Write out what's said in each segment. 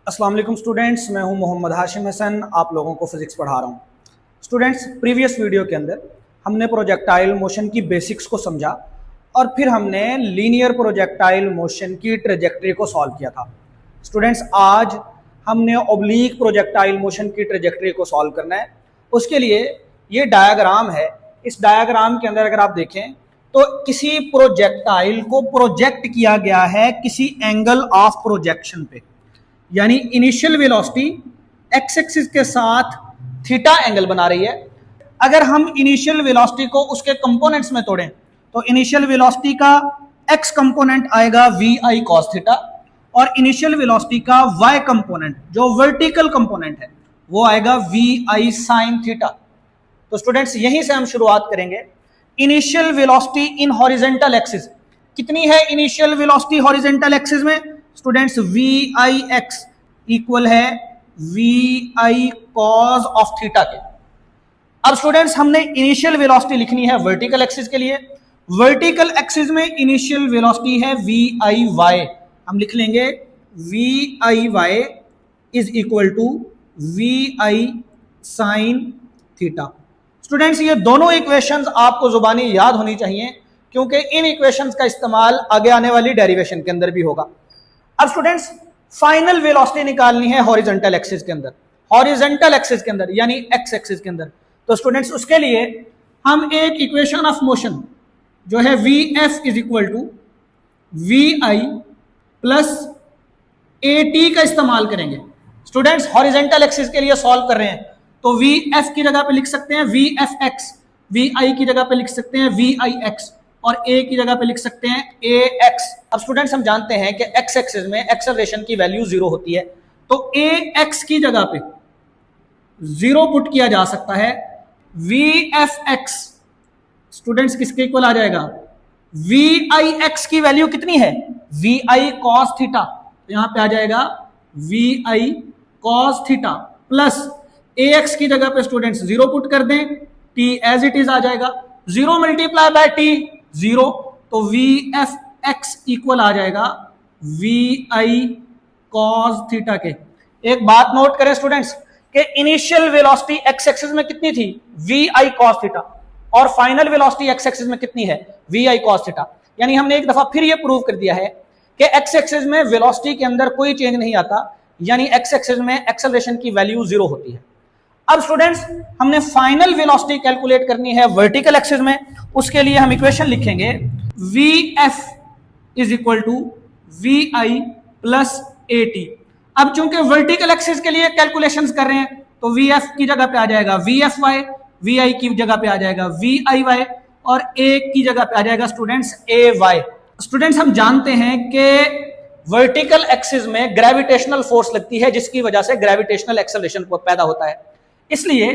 अस्सलाम वालेकुम स्टूडेंट्स, मैं हूं मोहम्मद हाशिम हसन, आप लोगों को फिजिक्स पढ़ा रहा हूं। स्टूडेंट्स, प्रीवियस वीडियो के अंदर हमने प्रोजेक्टाइल मोशन की बेसिक्स को समझा और फिर हमने लीनियर प्रोजेक्टाइल मोशन की ट्रेजेक्टरी को सॉल्व किया था। स्टूडेंट्स, आज हमने ऑब्लीक प्रोजेक्टाइल मोशन की ट्रेजेक्टरी को सॉल्व करना है। उसके लिए ये डायग्राम है। इस डायग्राम के अंदर अगर आप देखें तो किसी प्रोजेक्टाइल को प्रोजेक्ट किया गया है किसी एंगल ऑफ प्रोजेक्शन पे, यानी इनिशियल वेलोसिटी एक्स एक्सिस के साथ थीटा एंगल बना रही है। अगर हम इनिशियल वेलोसिटी को उसके कंपोनेंट्स में तोड़ें तो इनिशियल वेलोसिटी का एक्स कंपोनेंट आएगा वी आई कॉस थीटा और इनिशियल वेलोसिटी का वाई कंपोनेंट जो वर्टिकल कंपोनेंट है वो आएगा वी आई साइन थीटा। तो स्टूडेंट्स, यहीं से हम शुरुआत करेंगे। Initial velocity in horizontal axis कितनी है? इनिशियल वेलोसिटी हॉरिजेंटल एक्सिस में स्टूडेंट्स वी आई एक्स इक्वल है we I cos of theta के। अब स्टूडेंट्स, हमने इनिशियल वेलोसिटी लिखनी है वर्टिकल एक्सिस के लिए। वर्टिकल एक्सिस में इनिशियल वेलोसिटी है वी आई वाई। हम लिख लेंगे V I Y is equal to we I sine theta. Students, ये दोनों इक्वेशंस आपको जुबानी याद होनी चाहिए क्योंकि इन इक्वेशंस का इस्तेमाल आगे आने वाली डेरिवेशन के अंदर भी होगा। अब स्टूडेंट्स, फाइनल वेलोसिटी निकालनी है हॉरिजॉन्टल एक्सिस के अंदर, हॉरिजॉन्टल एक्सिस के अंदर यानी एक्स एक्सिस के अंदर। तो स्टूडेंट्स, उसके लिए हम एक इक्वेशन ऑफ मोशन जो है V F is equal to we I plus A T का इस्तेमाल करेंगे। स्टूडेंट्स, हॉरिजॉन्टल एक्सिस के लिए सॉल्व कर रहे हैं तो वी एफ की जगह पे लिख सकते हैं वी एफ एक्स, वी आई की जगह पे लिख सकते हैं वी आई एक्स और ए की जगह पे लिख सकते हैं ए एक्स। अब स्टूडेंट्स, हम जानते हैं कि एक्स एक्सिस में एक्सेलरेशन की वैल्यू 0 होती है तो ए एक्स की जगह पे 0 पुट किया जा सकता है। वी एफ एक्स स्टूडेंट्स किसके इक्वल आ जाएगा? वी आई एक्स की वैल्यू कितनी है? We I cos theta. यहां पे आ जाएगा we I cos theta plus A X की जगह पे स्टूडेंट्स 0 पुट कर दें, टी एज इट इज आ जाएगा। 0 मल्टीप्लाई बाय टी 0, तो वी एफ एक्स इक्वल आ जाएगा वी आई कॉस थीटा के। एक बात नोट करें स्टूडेंट्स कि इनिशियल वेलोसिटी एक्स एक्सिस में कितनी थी? वी आई कॉस थीटा, और फाइनल वेलोसिटी एक्स एक्सिस में कितनी है? We I cos theta. यानी हमने एक दफा फिर ये प्रूव कर दिया है कि एक्स एक्सिस में वेलोसिटी के अंदर कोई चेंज नहीं आता, यानी एक्स एक्सिस में एक्सेलरेशन की वैल्यू 0 होती है। अब स्टूडेंट्स, हमने फाइनल वेलोसिटी कैलकुलेट करनी है वर्टिकल एक्सिस में। उसके लिए हम इक्वेशन लिखेंगे V F is equal to we I plus A T. अब चूंकि वर्टिकल एक्सिस के लिए कैलकुलेशंस कर रहे हैं तो वी एफ की जगह पे आ जाएगा वी एफ वाई, वी आई की जगह पे आ जाएगा वी आई वाई और ए की जगह पे आ जाएगा स्टूडेंट्स ए वाई। स्टूडेंट्स, हम जानते हैं कि वर्टिकल एक्सिस में ग्रेविटेशनल फोर्स लगती है जिसकी वजह से ग्रेविटेशनल एक्सेलरेशन पैदा होता है, इसलिए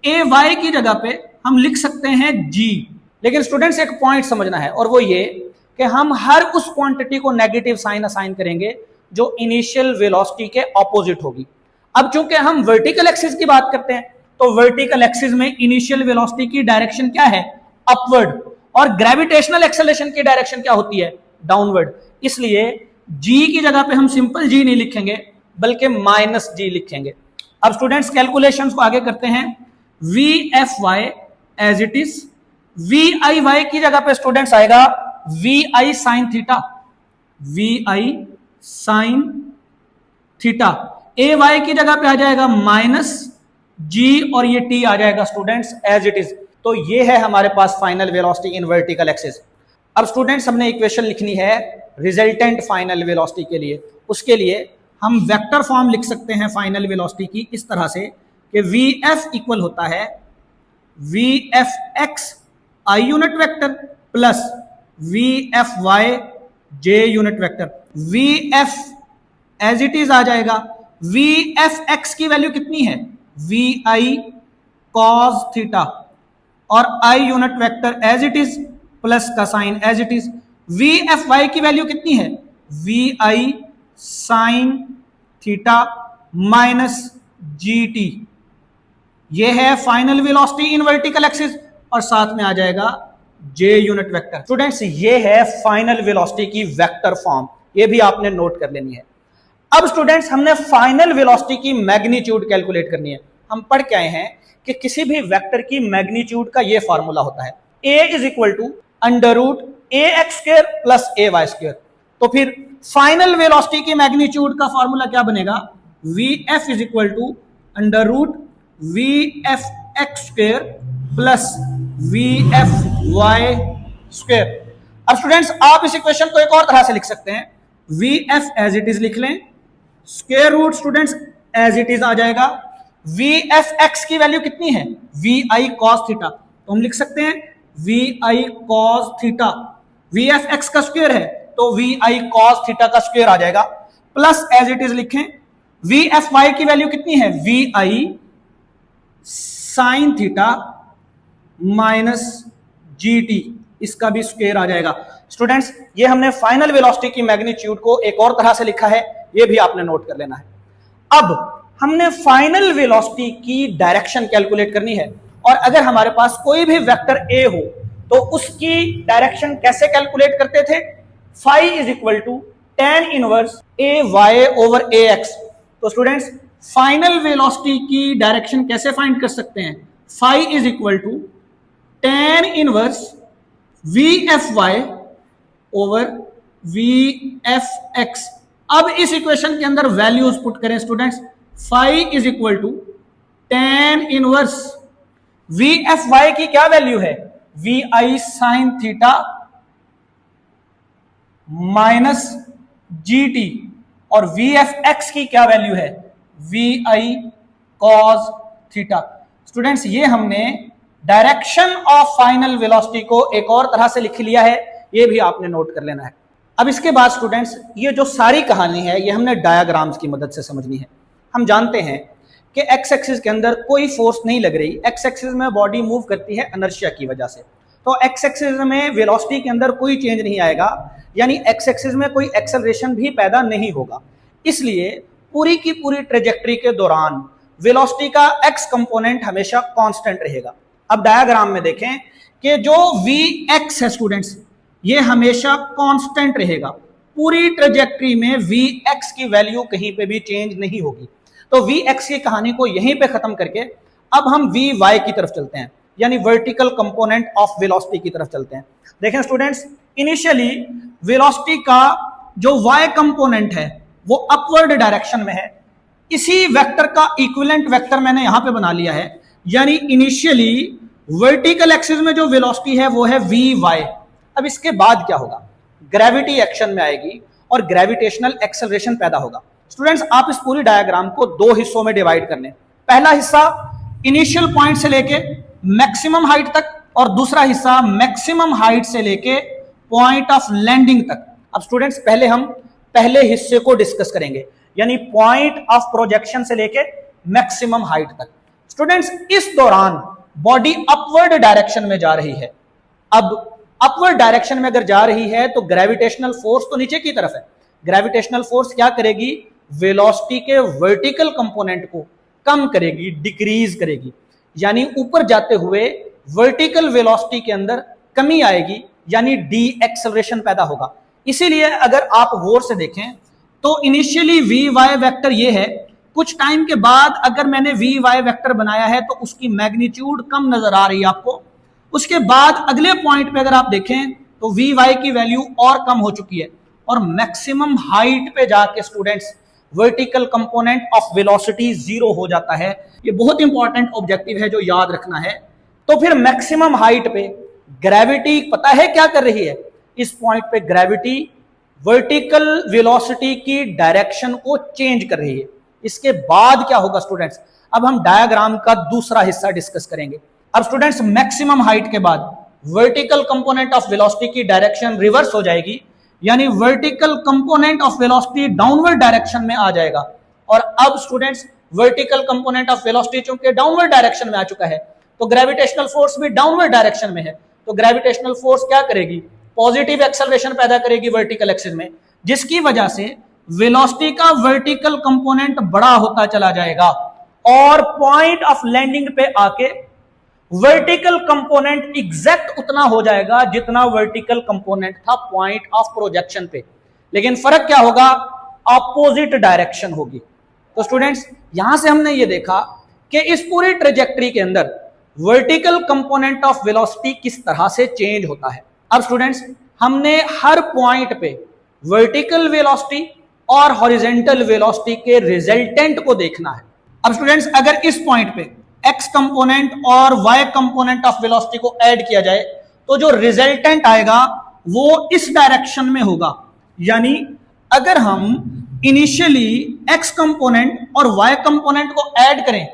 ए वाई की जगह पे हम लिख सकते हैं जी। लेकिन स्टूडेंट्स, एक पॉइंट समझना है और वो ये कि हम हर उस क्वांटिटी को नेगेटिव साइन असाइन करेंगे जो इनिशियल वेलोसिटी के ऑपोजिट होगी। अब चूंकि हम वर्टिकल एक्सिस की बात करते हैं तो वर्टिकल एक्सिस में इनिशियल वेलोसिटी की डायरेक्शन क्या है? अपवर्ड, और ग्रेविटेशनल एक्सेलरेशन की डायरेक्शन क्या होती है? डाउनवर्ड। इसलिए जी की जगह पे हम सिंपल जी नहीं लिखेंगे बल्कि माइनस जी लिखेंगे। अब स्टूडेंट्स, कैलकुलेशंस को आगे करते हैं। V F Y as it is, V I Y की जगह पे स्टूडेंट्स आएगा V I sine theta, we I sine theta. A Y की जगह पे आ जाएगा माइनस जी और ये टी आ जाएगा स्टूडेंट्स एज इट इज। तो ये है हमारे पास final velocity in vertical axis. अब स्टूडेंट्स, हमने इक्वेशन लिखनी है रिजल्टेंट फाइनल वेलोसिटी के लिए। उसके लिए हम वेक्टर फॉर्म लिख सकते हैं फाइनल वेलोसिटी की इस तरह से कि वी एफ इक्वल होता है V F X I unit vector plus V F Y J unit vector. V F as it is आ जाएगा, वी एफ एक्स की वैल्यू कितनी है? वी आई कॉस थीटा और I unit vector as it is plus का sine as it is. V F Y की value कितनी है? We I sine theta minus ji T. ये है final velocity in vertical axis और साथ में आ जाएगा जे यूनिट वेक्टर। स्टूडेंट्स, ये है फाइनल वेलोसिटी की वेक्टर फॉर्म, ये भी आपने नोट कर लेनी है। अब स्टूडेंट्स हमने फाइनल वेलोसिटी की मैग्नीट्यूड कैलकुलेट करनी है। हम पढ़ के आए हैं कि किसी भी वेक्टर की मैग्नीट्यूड का ये फॉर्मूला होता है, a is equal to under root A X square plus A Y square. तो फिर फाइनल वेलोसिटी की मैग्नीट्यूड का फॉर्मूला क्या बनेगा, V F is equal to under root V F X square plus V F Y square. अब students आप इस equation को एक और तरह से लिख सकते हैं, V F as it is लिख लें, square root students as it is आ जाएगा, वी एफ एक्स की वैल्यू कितनी है, वी आई कॉस थीटा, तो हम लिख सकते हैं वी आई cos theta, V F X का स्क्वायर है तो वी आई कॉस थीटा का स्क्वायर आ जाएगा, प्लस एज इट इज लिखें वी एफ वाई की वैल्यू कितनी है, we I sine theta minus ji T, इसका भी स्क्वायर आ जाएगा। स्टूडेंट्स ये हमने फाइनल वेलोसिटी की मैग्नीट्यूड को एक और तरह से लिखा है, ये भी आपने नोट कर लेना है। अब हमने फाइनल वेलोसिटी की डायरेक्शन कैलकुलेट करनी है, और अगर हमारे पास कोई भी वेक्टर ए हो तो उसकी डायरेक्शन कैसे कैलकुलेट करते थे, phi is equal to tan inverse A Y over A X. तो स्टूडेंट्स फाइनल वेलोसिटी की डायरेक्शन कैसे फाइंड कर सकते हैं, phi is equal to tan inverse V F Y over V F X. अब इस इक्वेशन के अंदर वैल्यूज पुट करें students, phi is equal to tan inverse V F Y की क्या वैल्यू है, we I sine theta minus ji T, और we F X की क्या वैल्यू है, we I cos theta. Students ये हमने डायरेक्शन ऑफ फाइनल वेलोसिटी को एक और तरह से लिख लिया है, ये भी आपने नोट कर लेना है। अब इसके बाद स्टूडेंट्स ये जो सारी कहानी है ये हमने डायग्राम्स की मदद से समझनी है। हम जानते हैं कि एक्स एक्सिस के अंदर कोई फोर्स नहीं लग रही, एक्स एक्सिस में बॉडी मूव करती है इनर्शिया की वजह से, तो एक्स एक्सिस में वेलोसिटी के अंदर कोई चेंज नहीं आएगा, यानी एक्स एक्सिस में कोई एक्सेलरेशन भी पैदा नहीं होगा। इसलिए पूरी की पूरी ट्रेजेक्टरी के दौरान वेलोसिटी का एक्स कंपोनेंट हमेशा कांस्टेंट रहेगा। अब डायग्राम में देखें कि जो वी एक्स है स्टूडेंट्स ये हमेशा कांस्टेंट रहेगा, पूरी ट्रेजेक्टरी में वी एक्स की वैल्यू कहीं पे भी चेंज नहीं होगी। तो वी एक्स की कहानी को यहीं पे खत्म करके अब हम वी वाई की तरफ चलते हैं, यानी वर्टिकल कंपोनेंट ऑफ वेलोसिटी की तरफ चलते हैं। देखें स्टूडेंट्स इनिशियली वेलोसिटी का जो वाई कंपोनेंट है वो अपवर्ड डायरेक्शन में है, इसी वेक्टर का इक्विवेलेंट वेक्टर मैंने यहां पे बना लिया है, यानी इनिशियली वर्टिकल एक्सिस में जो वेलोसिटी है वो है वी वाई। अब इसके बाद क्या होगा, ग्रेविटी एक्शन में आएगी और ग्रेविटेशनल एक्सेलरेशन पैदा होगा। स्टूडेंट्स आप इस पूरी डायग्राम को दो हिस्सों में डिवाइड कर लें, पहला हिस्सा इनिशियल पॉइंट से लेके मैक्सिमम हाइट तक और दूसरा हिस्सा मैक्सिमम हाइट से लेके पॉइंट ऑफ लैंडिंग तक। अब स्टूडेंट्स पहले हम पहले हिस्से को डिस्कस करेंगे, यानी पॉइंट ऑफ प्रोजेक्शन से लेके मैक्सिमम हाइट तक। स्टूडेंट्स इस दौरान बॉडी अपवर्ड डायरेक्शन में जा रही है। अब अपवर्ड डायरेक्शन में अगर जा रही है तो ग्रेविटेशनल फोर्स तो नीचे की तरफ है, ग्रेविटेशनल फोर्स क्या करेगी, वेलोसिटी के वर्टिकल कंपोनेंट को कम करेगी, डिक्रीज करेगी, यानी ऊपर जाते हुए वर्टिकल वेलोसिटी के अंदर कमी आएगी, यानी डी एक्सेलरेशन पैदा होगा। इसीलिए अगर आप गौर से देखें तो इनिशियली वी वाई वेक्टर ये है, कुछ टाइम के बाद अगर मैंने वी वाई वेक्टर बनाया है तो उसकी मैग्नीट्यूड कम नजर आ रही है आपको। उसके बाद अगले पॉइंट पे अगर आप देखें तो वी वाई की वैल्यू और कम हो चुकी है, और मैक्सिमम हाइट पे जाके students vertical component of velocity zero हो जाता है। ये बहुत इंपॉर्टेंट ऑब्जेक्टिव है जो याद रखना है। तो फिर मैक्सिमम हाइट पे ग्रेविटी पता है क्या कर रही है, इस पॉइंट पे ग्रेविटी वर्टिकल वेलोसिटी की डायरेक्शन को चेंज कर रही है। इसके बाद क्या होगा स्टूडेंट्स, अब हम डायग्राम का दूसरा हिस्सा डिस्कस करेंगे। अब स्टूडेंट्स मैक्सिमम हाइट के बाद वर्टिकल कंपोनेंट ऑफ वेलोसिटी की डायरेक्शन रिवर्स हो जाएगी, यानी vertical component of velocity downward direction में आ जाएगा। और अब students vertical component of velocity चूंकि डाउनवर्ड डायरेक्शन में आ चुका है तो ग्रेविटेशनल फोर्स भी डाउनवर्ड डायरेक्शन में है, तो ग्रेविटेशनल फोर्स क्या करेगी, पॉजिटिव एक्सेलरेशन पैदा करेगी वर्टिकल एक्सिस में, जिसकी वजह से वेलोसिटी का वर्टिकल कंपोनेंट बड़ा होता चला जाएगा और पॉइंट ऑफ लैंडिंग पे आके वर्टिकल कंपोनेंट एग्जैक्ट उतना हो जाएगा जितना वर्टिकल कंपोनेंट था पॉइंट ऑफ प्रोजेक्शन पे। लेकिन फर्क क्या होगा, ऑपोजिट डायरेक्शन होगी। तो स्टूडेंट्स यहां से हमने ये देखा कि इस पूरी ट्रेजेक्टरी के अंदर वर्टिकल कंपोनेंट ऑफ वेलोसिटी किस तरह से चेंज होता है। अब स्टूडेंट्स हमने हर पॉइंट पे वर्टिकल वेलोसिटी और हॉरिजॉन्टल वेलोसिटी के रिजल्टेंट को देखना है। अब स्टूडेंट्स अगर इस पॉइंट पे x कंपोनेंट और y कंपोनेंट ऑफ वेलोसिटी को ऐड किया जाए तो जो रिजल्टेंट आएगा वो इस डायरेक्शन में होगा। यानी अगर हम इनिशियली x कंपोनेंट और y कंपोनेंट को ऐड करें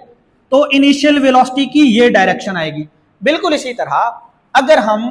तो इनिशियल वेलोसिटी की ये डायरेक्शन आएगी। बिल्कुल इसी तरह अगर हम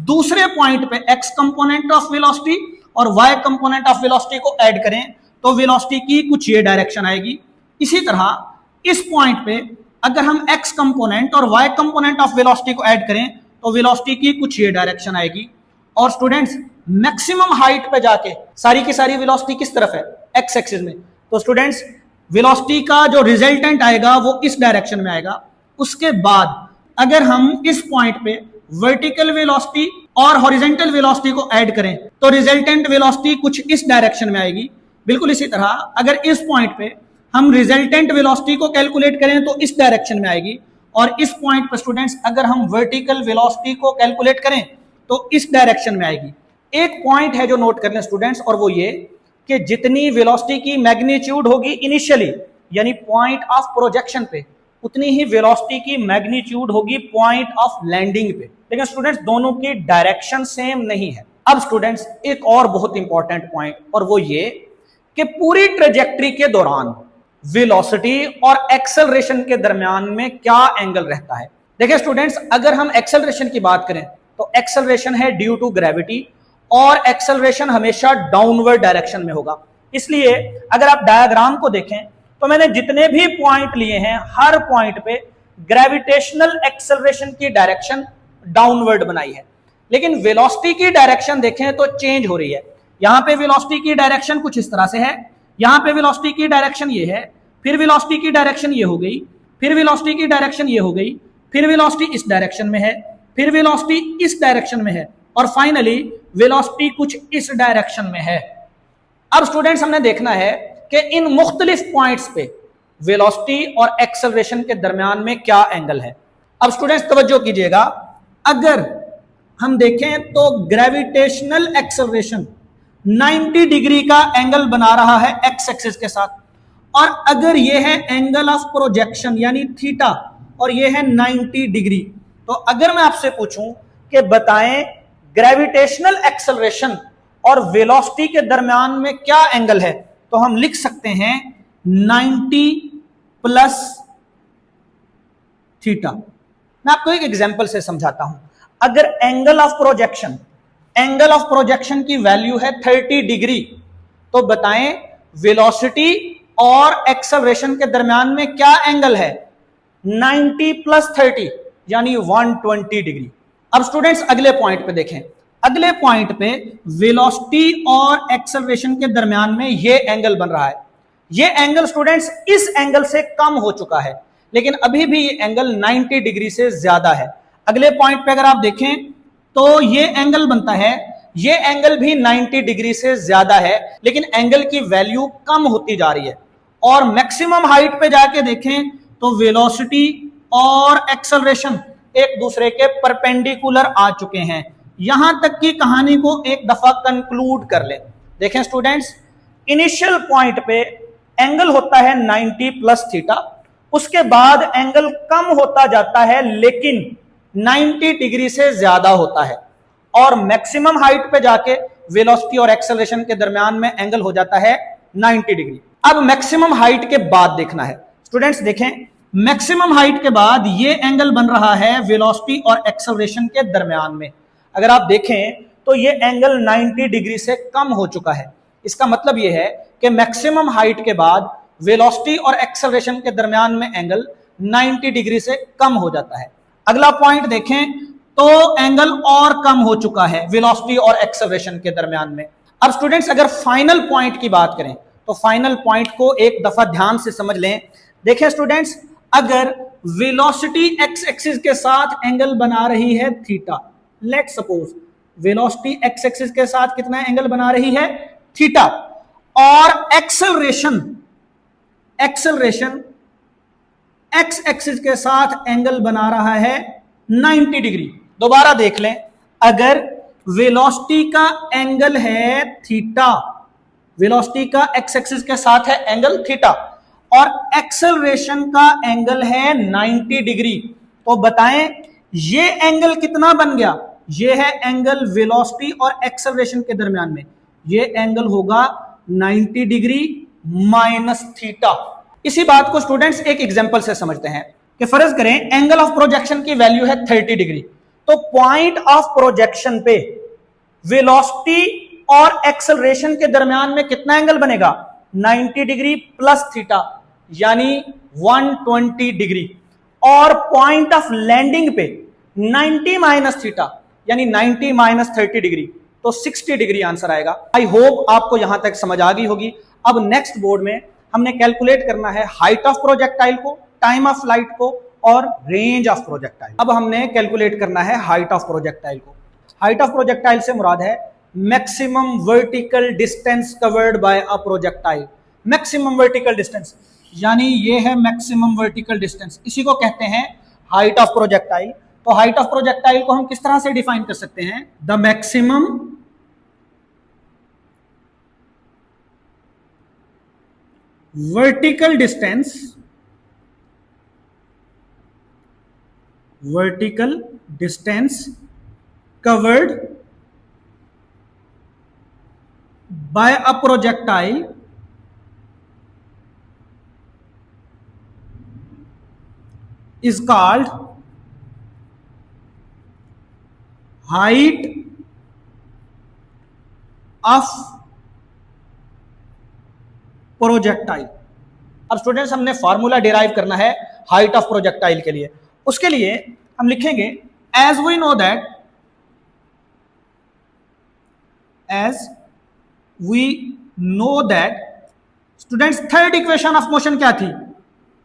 दूसरे पॉइंट पे x कंपोनेंट ऑफ वेलोसिटी और y कंपोनेंट ऑफ वेलोसिटी को ऐड करें तो वेलोसिटी की कुछ ये डायरेक्शन आएगी। इसी तरह इस पॉइंट पे अगर हम x कंपोनेंट और y कंपोनेंट ऑफ वेलोसिटी को ऐड करें तो वेलोसिटी की कुछ ये डायरेक्शन आएगी। और स्टूडेंट्स मैक्सिमम हाइट पे जाके सारी की सारी वेलोसिटी किस तरफ है, x एक्सिस में। तो स्टूडेंट्स वेलोसिटी का जो रिजल्टेंट आएगा वो इस डायरेक्शन में आएगा। उसके बाद अगर हम इस पॉइंट पे वर्टिकल वेलोसिटी और हॉरिजॉन्टल वेलोसिटी को ऐड करें तो रिजल्टेंट वेलोसिटी कुछ इस डायरेक्शन में आएगी। बिल्कुल इसी तरह अगर इस पॉइंट पे हम रिजल्टेंट वेलोसिटी को कैलकुलेट करें तो इस डायरेक्शन में आएगी। और इस पॉइंट पर स्टूडेंट्स अगर हम वर्टिकल वेलोसिटी को कैलकुलेट करें तो इस डायरेक्शन में आएगी। एक पॉइंट है जो नोट कर लें स्टूडेंट्स, और वो ये कि जितनी वेलोसिटी की मैग्नीट्यूड होगी इनिशियली यानी पॉइंट ऑफ प्रोजेक्शन पे, उतनी ही वेलोसिटी की मैग्नीट्यूड होगी पॉइंट ऑफ लैंडिंग पे। लेकिन स्टूडेंट्स दोनों की डायरेक्शन सेम नहीं है। अब स्टूडेंट्स एक और बहुत इंपॉर्टेंट पॉइंट, और वो ये कि पूरी ट्रेजेक्टरी के दौरान वेलोसिटी और एक्सेलरेशन के दरमियान में क्या एंगल रहता है। देखिए स्टूडेंट्स अगर हम एक्सेलरेशन की बात करें तो एक्सेलरेशन है ड्यू टू ग्रेविटी, और एक्सेलरेशन हमेशा डाउनवर्ड डायरेक्शन में होगा। इसलिए अगर आप डायग्राम को देखें तो मैंने जितने भी पॉइंट लिए हैं हर पॉइंट पे ग्रेविटेशनल एक्सेलरेशन की डायरेक्शन डाउनवर्ड बनाई है। लेकिन वेलोसिटी की डायरेक्शन देखें तो चेंज हो रही है। यहां पे वेलोसिटी की डायरेक्शन कुछ इस तरह से है, यहां पे वेलोसिटी की डायरेक्शन ये है, फिर वेलोसिटी की डायरेक्शन ये हो गई, फिर वेलोसिटी की डायरेक्शन ये हो गई, फिर वेलोसिटी इस डायरेक्शन में है, फिर वेलोसिटी इस डायरेक्शन में है, और फाइनली वेलोसिटी कुछ इस डायरेक्शन में है। अब स्टूडेंट्स हमने देखना है कि इन मुख्तलिफ पॉइंट्स पे वेलोसिटी और एक्सेलरेशन के दरमियान में क्या एंगल है। अब स्टूडेंट्स तवज्जो कीजिएगा, अगर हम देखें तो ग्रेविटेशनल एक्सेलरेशन 90 डिग्री का एंगल बना रहा है एक्स एक्सिस के साथ, और अगर यह है एंगल ऑफ प्रोजेक्शन यानी थीटा और यह है 90 डिग्री, तो अगर मैं आपसे पूछूं कि बताएं ग्रेविटेशनल एक्सेलरेशन और वेलोसिटी के दरमियान में क्या एंगल है, तो हम लिख सकते हैं 90 प्लस थीटा। मैं आपको एक एग्जांपल से समझाता हूं। अगर एंगल ऑफ प्रोजेक्शन की वैल्यू है 30 डिग्री, तो बताएं वेलोसिटी और एक्सेलरेशन के दरमियान में क्या एंगल है, 90 प्लस 30 यानी 120 डिग्री। अब स्टूडेंट्स अगले पॉइंट पे देखें, अगले पॉइंट पे वेलोसिटी और एक्सेलरेशन के दरमियान में ये एंगल बन रहा है। ये एंगल स्टूडेंट्स इस एंगल से कम हो चुका है, लेकिन अभी भी ये एंगल 90 डिग्री से ज्यादा है। अगले पॉइंट पे अगर आप देखें तो ये एंगल बनता है, ये एंगल भी 90 डिग्री से ज्यादा है, लेकिन एंगल की वैल्यू कम होती जा रही है। और मैक्सिमम हाइट पे जाके देखें तो वेलोसिटी और एक्सेलरेशन एक दूसरे के परपेंडिकुलर आ चुके हैं। यहां तक की कहानी को एक दफा कंक्लूड कर लें। देखें स्टूडेंट्स, इनिशियल पॉइंट पे एंगल होता है 90 प्लस थीटा, उसके बाद एंगल कम होता जाता है लेकिन 90 डिग्री से ज्यादा होता है, और मैक्सिमम हाइट पे जाके वेलोसिटी और एक्सेलरेशन के दरमियान में एंगल हो जाता है 90 डिग्री। अब मैक्सिमम हाइट के बाद देखना है स्टूडेंट्स, देखें मैक्सिमम हाइट के बाद ये एंगल बन रहा है वेलोसिटी और एक्सेलरेशन के दरमियान में। अगर आप देखें तो ये एंगल 90 डिग्री से कम हो चुका है। इसका मतलब ये है कि मैक्सिमम हाइट के बाद वेलोसिटी और एक्सेलरेशन के दरमियान में एंगल 90 डिग्री से कम हो जाता है। अगला पॉइंट देखें तो एंगल और कम हो चुका है वेलोसिटी और एक्सेलरेशन के दरमियान में। अब स्टूडेंट्स अगर फाइनल पॉइंट की बात करें तो फाइनल पॉइंट को एक दफा ध्यान से समझ लें। देखें स्टूडेंट्स, अगर वेलोसिटी एक्स एक्सिस के साथ एंगल बना रही है theta, let's suppose velocity X axis के साथ कितना एंगल बना रही है, थीटा, और एक्सेलरेशन एक्स एक्सिस के साथ एंगल बना रहा है 90 डिग्री। दोबारा देख लें, अगर वेलोसिटी का एंगल है थीटा, वेलोसिटी का एक्स एक्सिस के साथ है एंगल थीटा और एक्सेलरेशन का एंगल है 90 डिग्री, तो बताएं ये एंगल कितना बन गया? ये है एंगल वेलोसिटी और एक्सेलरेशन के दरमियान में, ये एंगल होगा 90 डिग्री माइनस थीटा। इसी बात को स्टूडेंट्स एक एग्जांपल से समझते हैं कि फर्ज करें एंगल ऑफ प्रोजेक्शन की वैल्यू है 30 डिग्री, तो पॉइंट ऑफ प्रोजेक्शन पे वेलोसिटी और एक्सेलरेशन के दरमियान में कितना एंगल बनेगा? 90 डिग्री प्लस थीटा, यानी 120 डिग्री। और पॉइंट ऑफ लैंडिंग पे 90 माइनस थीटा, यानी 90 माइनस 30 डिग्री, तो 60 डिग्री आंसर आएगा। आई होप आपको यहां तक समझ आ गई होगी। अब नेक्स्ट बोर्ड में हमने कैलकुलेट करना है हाइट ऑफ प्रोजेक्टाइल को, टाइम ऑफ फ्लाइट को और रेंज ऑफ प्रोजेक्टाइल। अब हमने कैलकुलेट करना है हाइट ऑफ प्रोजेक्टाइल को। हाइट ऑफ प्रोजेक्टाइल से मुराद है maximum vertical distance covered by a projectile. Maximum vertical distance यानी ये है मैक्सिमम वर्टिकल डिस्टेंस, इसी को कहते हैं हाइट ऑफ प्रोजेक्टाइल। तो हाइट ऑफ प्रोजेक्टाइल को हम किस तरह से डिफाइन कर सकते हैं? The maximum vertical distance covered by a projectile is called height of projectile. अब स्टूडेंट्स हमने फॉर्मूला डिराइव करना है हाइट ऑफ प्रोजेक्टाइल के लिए। उसके लिए हम लिखेंगे as we know that students third equation of motion क्या थी?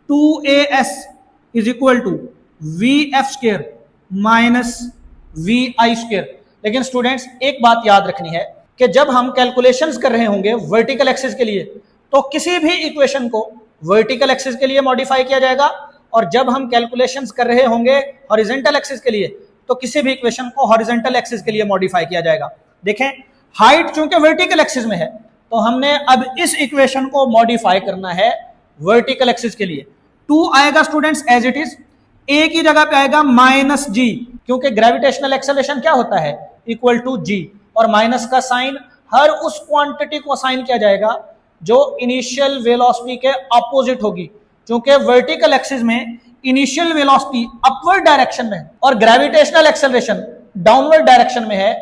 2as is equal to vf square minus vi square. लेकिन स्टूडेंट्स एक बात याद रखनी है कि जब हम कैलकुलेशंस कर रहे होंगे वर्टिकल एक्सिस के लिए, तो किसी भी इक्वेशन को वर्टिकल एक्सिस के लिए मॉडिफाई किया जाएगा, और जब हम कैलकुलेशंस कर रहे होंगे हॉरिजॉन्टल एक्सिस के लिए, तो किसी भी इक्वेशन को हॉरिजॉन्टल एक्सिस के लिए मॉडिफाई किया जाएगा। देखें, हाइट चूंकि वर्टिकल एक्सिस में है, तो हमने अब इस इक्वेशन को मॉडिफाई करना है वर्टिकल एक्सिस के लिए। 2 आएगा students as it is, a की जगह पे आएगा माइनस g, क्योंकि ग्रेविटेशनल एक्सेलरेशन क्या होता है? इक्वल टू g, और माइनस का साइन हर उस क्वांटिटी को असाइन किया जाएगा जो इनिशियल वेलोसिटी के अपोजिट होगी। क्योंकि वर्टिकल एक्सिस में इनिशियल वेलोसिटी अपवर्ड डायरेक्शन में है और ग्रेविटेशनल एक्सेलरेशन डाउनवर्ड डायरेक्शन में है,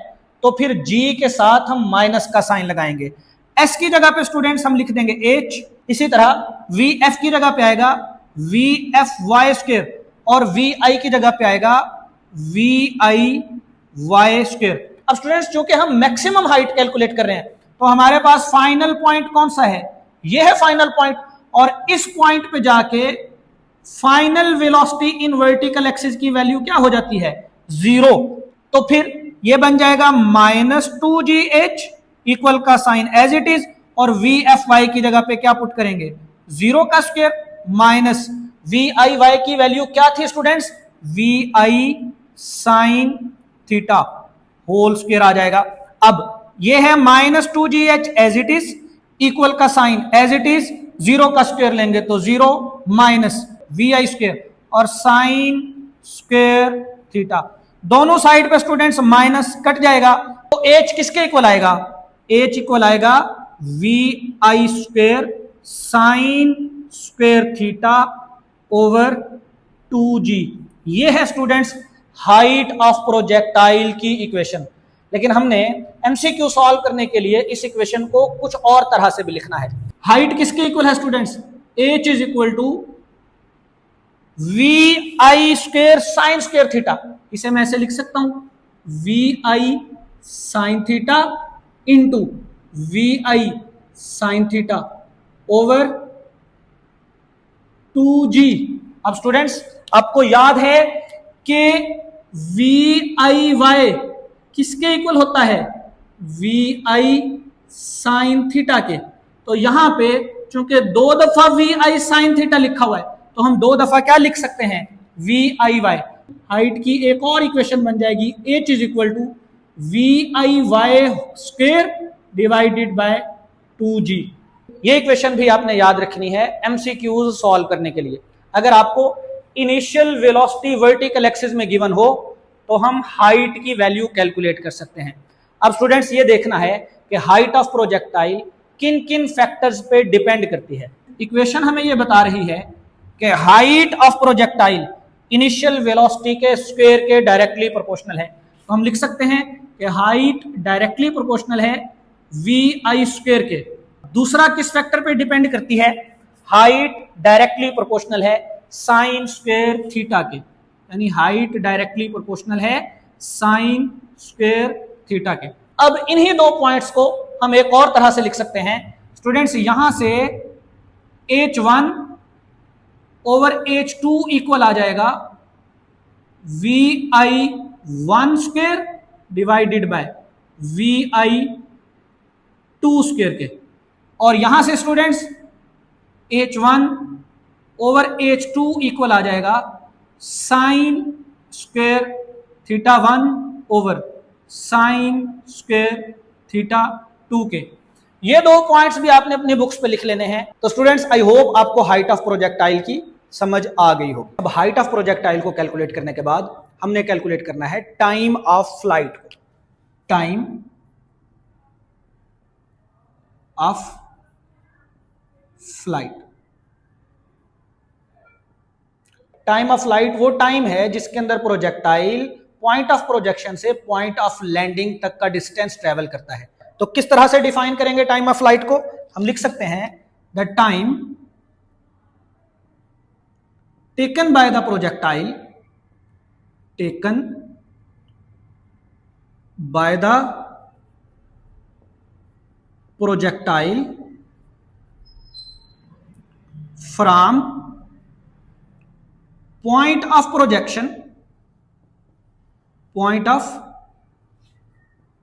तो फिर g के साथ हम माइनस का साइन लगाएंगे। s की जगह पे स्टूडेंट्स हम लिख देंगे h, इसी तरह vf की जगह पे आएगा vfy स्क्वायर और vi की जगह पे आएगा viy स्क्वायर। अब स्टूडेंट्स चूंकि हम मैक्सिमम हाइट कैलकुलेट कर रहे हैं, तो हमारे पास फाइनल पॉइंट कौन सा है? ये है फाइनल पॉइंट, और इस पॉइंट पे जाके final velocity in vertical axis की वैल्यू क्या हो जाती है? 0। तो फिर ये बन जाएगा माइनस 2gh इक्वल का साइन एज इट इज, और vfy की जगह पे क्या पुट करेंगे? 0 का स्क्वायर माइनस viy की वैल्यू क्या थी students? vi sine theta whole square आ जाएगा। अब ये है minus 2gh as it is, equal का साइन एज इट इज, 0 का स्क्वायर लेंगे तो 0 माइनस vi स्क्वायर और साइन स्क्वायर थीटा। दोनों साइड पे स्टूडेंट्स माइनस कट जाएगा, तो h किसके इक्वल आएगा? h इक्वल आएगा vi square sine square theta over 2g। ये है स्टूडेंट्स हाइट ऑफ प्रोजेक्टाइल की इक्वेशन। लेकिन हमने एमसीक्यू सॉल्व करने के लिए इस इक्वेशन को कुछ और तरह से भी लिखना है। हाइट किसके इक्वल है students? h is equal to vi square sine square theta. इसे मैं ऐसे लिख सकता हूं, vi sine theta into vi sine theta over 2g। अब स्टूडेंट्स आपको याद है कि viy किसके इक्वल होता है? vi साइन थीटा के। तो यहां पे चूंकि 2 दफा वी आई साइन थीटा लिखा हुआ है तो हम 2 दफा क्या लिख सकते हैं, वी आई वाई। हाइट की एक और इक्वेशन बन जाएगी, h is equal to we I Y square divided by 2g। ये इक्वेशन भी आपने याद रखनी है एमसीक्यूज सॉल्व करने के लिए। अगर आपको इनिशियल वेलोसिटी वर्टिकल एक्सिस में गिवन हो तो हम हाइट की वैल्यू कैलकुलेट कर सकते हैं। अब स्टूडेंट्स ये देखना है कि हाइट ऑफ प्रोजेक्टाइल किन किन फैक्टर्स पे डिपेंड करती है। इक्वेशन हमें ये बता रही है कि height of projectile initial velocity के स्क्वायर के डायरेक्टली प्रोपोर्शनल है। तो हम लिख सकते हैं कि हाइट डायरेक्टली प्रोपोर्शनल है वी आई स्क्वायर के। दूसरा किस फैक्टर पे डिपेंड करती है, हाइट डायरेक्टली प्रोपोर्शनल है साइन स्क्वायर थीटा के, यानी हाइट डायरेक्टली प्रोपोर्शनल है साइन स्क्वायर थीटा के। अब इन्हीं 2 पॉइंट्स को हम एक और तरह से लिख सकते हैं स्टूडेंट्स, यहां से h1 ओवर h2 इक्वल आ जाएगा we I one square divided by V I two square के। और यहां से students h1 over h2 equal आ जाएगा sine square theta 1 over sine square theta 2 के। ये 2 पॉइंट्स भी आपने अपनी बुक्स पे लिख लेने हैं। तो स्टूडेंट्स आई होप आपको हाइट ऑफ प्रोजेक्टाइल की समझ आ गई हो। अब हाइट ऑफ प्रोजेक्टाइल को कैलकुलेट करने के बाद हमने कैलकुलेट करना है time of flight. Time of flight, time of flight वो टाइम है जिसके अंदर प्रोजेक्टाइल पॉइंट ऑफ प्रोजेक्शन से पॉइंट ऑफ लैंडिंग तक का डिस्टेंस ट्रेवल करता है। तो किस तरह से डिफाइन करेंगे टाइम ऑफ फ्लाइट को, हम लिख सकते हैं the time taken by the projectile, taken by the projectile from point of projection, point of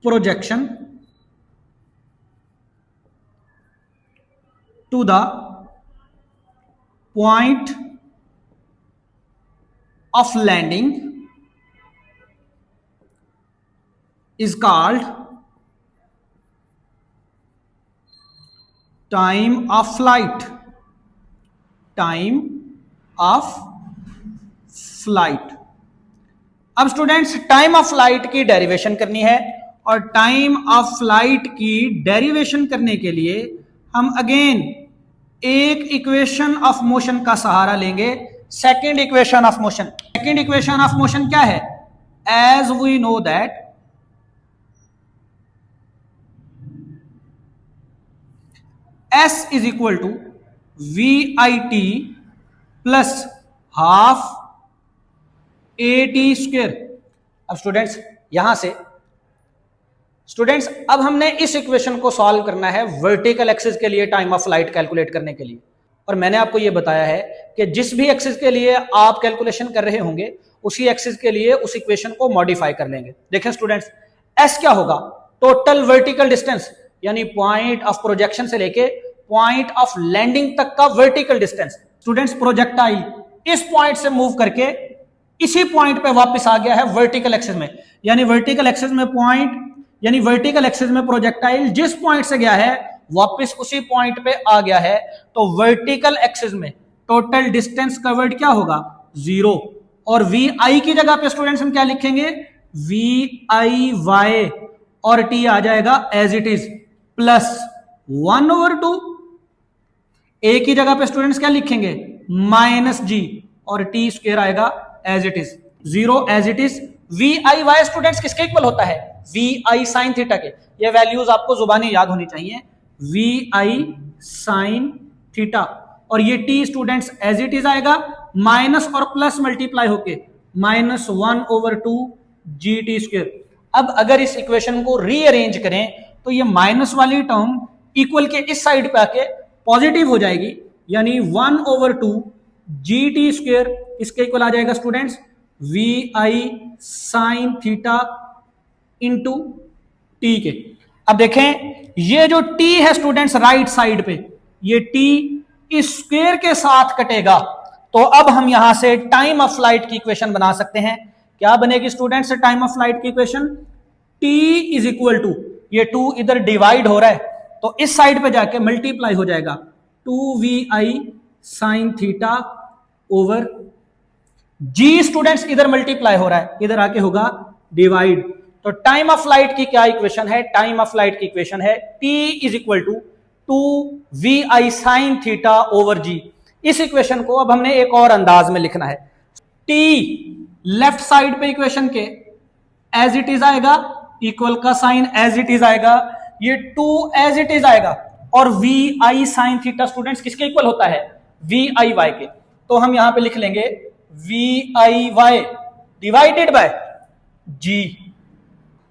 projection to the point of landing is called time of flight, time of flight। अब students time of flight की derivation करनी है और time of flight की derivation करने के लिए हम अगेन एक इक्वेशन ऑफ मोशन का सहारा लेंगे, second equation of motion. Second equation of motion क्या है, as we know that S is equal to we I T plus half A T square. अब स्टूडेंट्स यहां से स्टूडेंट्स अब हमने इस इक्वेशन को सॉल्व करना है वर्टिकल एक्सिस के लिए टाइम ऑफ फ्लाइट कैलकुलेट करने के लिए। और मैंने आपको यह बताया है कि जिस भी एक्सिस के लिए आप कैलकुलेशन कर रहे होंगे उसी एक्सिस के लिए उस इक्वेशन को मॉडिफाई कर लेंगे। देखें स्टूडेंट्स, एस क्या होगा, टोटल वर्टिकल डिस्टेंस, यानी पॉइंट ऑफ प्रोजेक्शन से लेके पॉइंट ऑफ लैंडिंग तक का वर्टिकल डिस्टेंस। स्टूडेंट्स प्रोजेक्टाइल इस पॉइंट से मूव करके इसी पॉइंट पे वापस आ गया है वर्टिकल एक्सिस में, यानी वर्टिकल एक्सिस में पॉइंट, यानी वर्टिकल एक्सिस में प्रोजेक्टाइल जिस पॉइंट से गया है वापस उसी पॉइंट पे आ गया है। तो वर्टिकल एक्सिस में टोटल डिस्टेंस कवर्ड क्या होगा, 0। और वी आई की जगह पे स्टूडेंट्स हम क्या लिखेंगे, वी आई वाई, और टी आ जाएगा as it is plus 1/2। A की जगह पे स्टूडेंट्स क्या लिखेंगे, माइनस जी, और टी स्क्वायर आएगा as it is 0 as it is. V I Y students किसके इक्वल होता है, वी आई साइन थीटा के। ये वैल्यूज आपको जुबानी याद होनी चाहिए, वी आई साइन थीटा, और ये T students as it is आएगा, माइनस और प्लस मल्टीप्लाई होके -1/2 जी टी स्क्वायर। अब अगर इस इक्वेशन को रीअरेंज करें तो ये माइनस वाली टर्म इक्वल के इस साइड पे आके पॉजिटिव हो जाएगी, यानी 1/2 जी टी स्क्वायर इसके इक्वल आ जाएगा स्टूडेंट्स वी आई साइन थीटा इंटू टी के। अब देखें ये जो t है स्टूडेंट्स राइट साइड पे, ये t इस स्क्वायर के साथ कटेगा, तो अब हम यहां से टाइम ऑफ फ्लाइट की इक्वेशन बना सकते हैं। क्या बनेगी स्टूडेंट्स टाइम ऑफ फ्लाइट की equation? t is equal to, ये 2 इधर डिवाइड हो रहा है तो इस साइड पे जाके मल्टीप्लाई हो जाएगा 2vi sine theta over g। Students इधर मल्टीप्लाई हो रहा है, इधर आके होगा डिवाइड। तो टाइम ऑफ फ्लाइट की क्या इक्वेशन है? टाइम ऑफ फ्लाइट की इक्वेशन है t is equal to 2vi sine theta over g। इस इक्वेशन को अब हमने एक और अंदाज में लिखना है। t लेफ्ट साइड पे इक्वेशन के एज इट इज आएगा, इक्वल का साइन एज इट इज आएगा, ये 2 एज इट इज आएगा, और vi साइन थीटा स्टूडेंट्स किसके इक्वल होता है? vi के। तो हम यहां पे लिख लेंगे vi डिवाइडेड बाय g।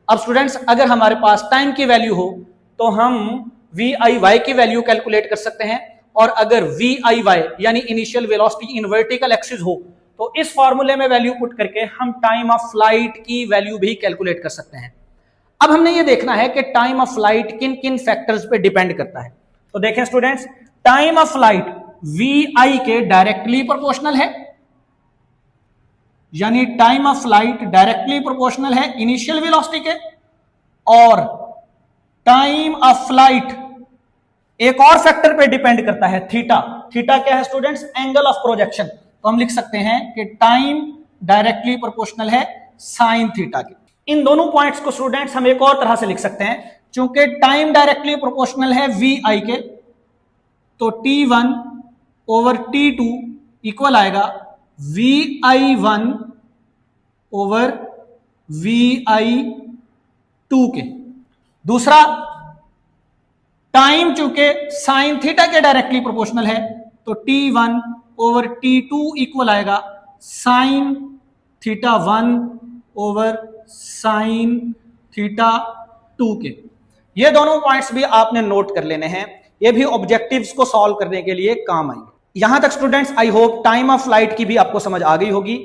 अब स्टूडेंट्स अगर हमारे पास टाइम की वैल्यू हो तो हम vi की वैल्यू कैलकुलेट कर सकते हैं, और अगर vi यानी initial velocity in vertical axis हो तो इस फॉर्मूले में वैल्यू पुट करके हम टाइम ऑफ फ्लाइट की वैल्यू भी कैलकुलेट कर सकते हैं। अब हमने ये देखना है कि टाइम ऑफ फ्लाइट किन किन फैक्टर्स पे डिपेंड करता है। तो देखें students, time of flight vi के डायरेक्टली प्रोपोर्शनल है, यानी time of flight directly proportional है इनिशियल वेलोसिटी के। और टाइम ऑफ फ्लाइट एक और फैक्टर पे डिपेंड करता है, थीटा। थीटा क्या है स्टूडेंट्स? Angle of projection. तो हम लिख सकते हैं कि टाइम डायरेक्टली प्रोपोर्शनल है साइन थीटा के। इन दोनों पॉइंट्स को स्टूडेंट्स हम एक और तरह से लिख सकते हैं, क्योंकि टाइम डायरेक्टली प्रोपोर्शनल है vi के, तो t1 ओवर t2 इक्वल आएगा vi1 ओवर vi2 के। दूसरा, टाइम चूंकि साइन थीटा के डायरेक्टली प्रोपोर्शनल है तो t1 ओवर t2 इक्वल आएगा sign theta 1 over sine theta 2 के। ये दोनों पॉइंट्स भी आपने नोट कर लेने हैं, ये भी ऑब्जेक्टिव्स को सॉल्व करने के लिए काम आएंगे। यहां तक students I hope time of flight की भी आपको समझ आ गई होगी।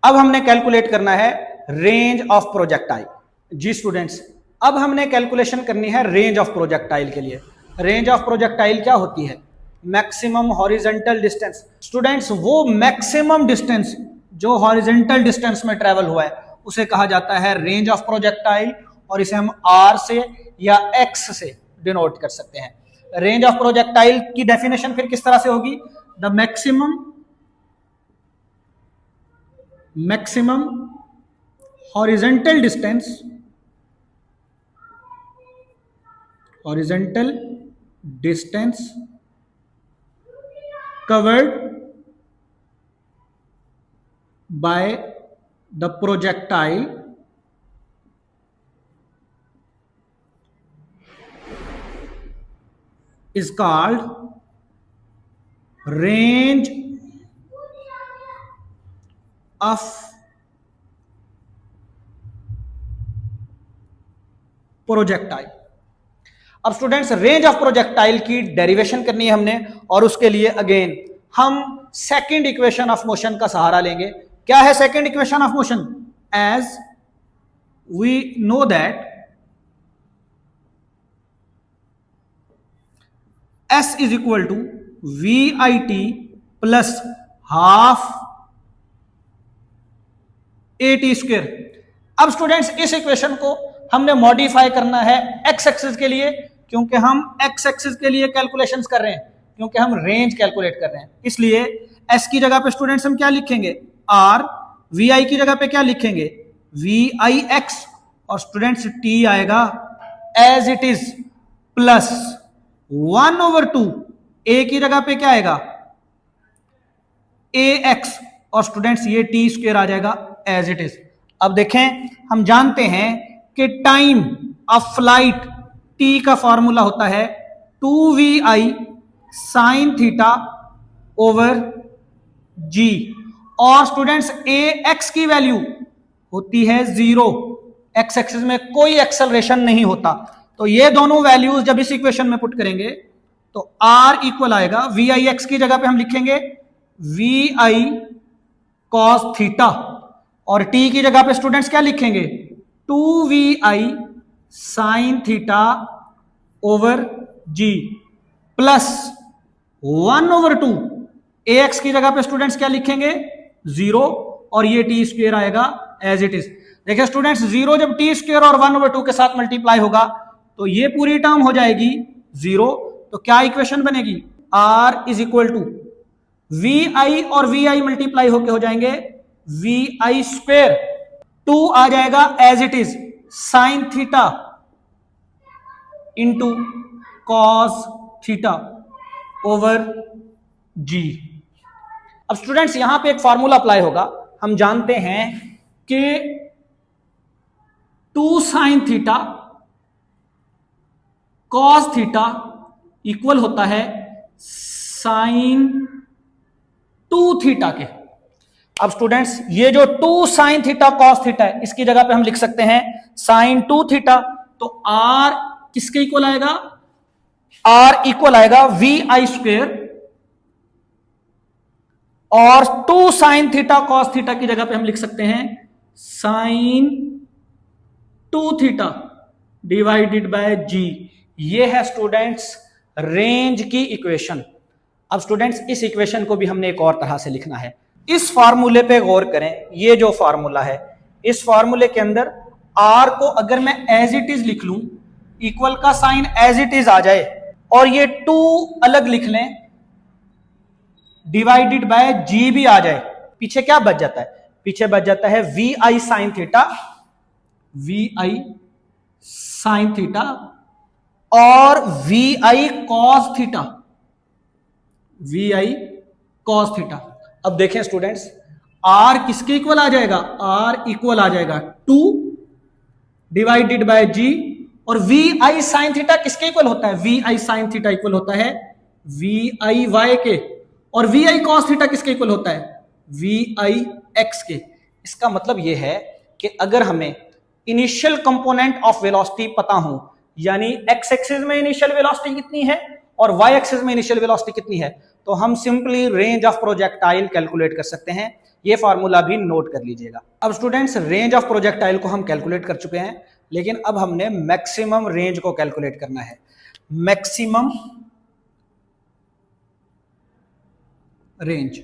अब हमने कैलकुलेट करना है रेंज ऑफ प्रोजेक्टाइल। जी स्टूडेंट्स, अब हमने कैलकुलेशन करनी है रेंज ऑफ प्रोजेक्टाइल के लिए। रेंज ऑफ प्रोजेक्टाइल क्या होती है? Maximum horizontal distance. स्टूडेंट्स वो मैक्सिमम डिस्टेंस जो हॉरिजॉन्टल डिस्टेंस में ट्रेवल हुआ है उसे कहा जाता है रेंज ऑफ प्रोजेक्टाइल, और इसे हम r से या x से डिनोट कर सकते हैं। रेंज ऑफ प्रोजेक्टाइल की डेफिनेशन फिर किस तरह से होगी? The maximum horizontal distance covered by the projectile is called range of projectile. अब स्टूडेंट्स रेंज ऑफ प्रोजेक्टाइल की डेरिवेशन करनी है हमने, और उसके लिए अगेन हम सेकंड इक्वेशन ऑफ मोशन का सहारा लेंगे। क्या है second equation of motion? As we know that S is equal to VIT plus half AT square. अब स्टूडेंट्स इस इक्वेशन को हमने मॉडिफाई करना है x एक्सिस के लिए, क्योंकि हम x एक्सिस के लिए कैलकुलेशंस कर रहे हैं, क्योंकि हम रेंज कैलकुलेट कर रहे हैं। इसलिए s की जगह पे स्टूडेंट्स हम क्या लिखेंगे? r, vi की जगह पे क्या लिखेंगे? vix, और स्टूडेंट्स t आएगा as it is plus 1/2, a की जगह पे क्या आएगा? ax, और स्टूडेंट्स ये t स्क्वायर आ जाएगा एज इट इज। अब देखें, हम जानते हैं कि टाइम ऑफ फ्लाइट t का फॉर्मूला होता है 2vi sine theta over g, और स्टूडेंट्स ax की वैल्यू होती है 0। x एक्सिस में कोई एक्सेलरेशन नहीं होता, तो ये दोनों वैल्यूज जब इस इक्वेशन में पुट करेंगे तो r इक्वल आएगा, vix की जगह पे हम लिखेंगे vi cos थीटा, और t की जगह पे स्टूडेंट्स क्या लिखेंगे? 2vi साइन थीटा ओवर जी प्लस 1/2 ax की जगह पे स्टूडेंट्स क्या लिखेंगे 0 और ये टी स्क्वायर आएगा एज इट इज। देखिए स्टूडेंट्स 0 जब टी स्क्वायर और 1/2 के साथ मल्टीप्लाई होगा तो ये पूरी टर्म हो जाएगी 0। तो क्या इक्वेशन बनेगी r is equal to we i और वी आई मल्टीप्लाई होके हो जाएंगे वी आई स्क्वेयर 2 आ जाएगा as it is sine theta into cos theta over g. अब स्टूडेंट्स यहां पे एक फॉर्मूला अप्लाई होगा। हम जानते हैं कि 2 sine theta cos theta equal होता है साइन 2 थीटा के। अब स्टूडेंट्स ये जो 2 साइन थीटा कॉस थीटा है इसकी जगह पे हम लिख सकते हैं साइन 2 थीटा। तो आर किसके इक्वल आएगा आर इक्वल आएगा वी आई स्क्वेयर और 2 साइन थीटा कॉस थीटा की जगह पे हम लिख सकते हैं साइन 2 थीटा डिवाइडेड बाय जी। ये है स्टूडेंट्स रेंज की इक्वेशन। अब स्टूडेंट्स इस इक्वेशन को भी हमने एक और तरह से लिखना है। इस फार्मूले पे गौर करें। ये जो फार्मूला है इस फार्मूले के अंदर आर को अगर मैं एज इट इज लिख लूं इक्वल का साइन एज इट इज आ जाए और ये 2 अलग लिख लें डिवाइडेड बाय जी भी आ जाए, पीछे क्या बच जाता है पीछे बच जाता है we I sine theta we I sine theta और we I cos theta we I cos theta. अब देखें स्टूडेंट्स आर किसके इक्वल आ जाएगा आर इक्वल आ जाएगा 2 डिवाइडेड बाय जी और वी आई साइन थीटा किसके इक्वल होता है we I sine theta equal होता है वी आई वाई के और वी आई कॉस थीटा किसके इक्वल होता है वी आई एक्स के। इसका मतलब यह है कि अगर हमें इनिशियल कंपोनेंट ऑफ वेलोसिटी पता हो यानी एक्स एक्सिस में इनिशियल वेलोसिटी कितनी है और वाई एक्सिस में इनिशियल वेलोसिटी कितनी है तो हम simply range of projectile calculate कर सकते हैं। ये फार्मूला भी नोट कर लीजिएगा। अब स्टूडेंट्स रेंज ऑफ प्रोजेक्टाइल को हम कैलकुलेट कर चुके हैं लेकिन अब हमने मैक्सिमम रेंज को कैलकुलेट करना है। मैक्सिमम रेंज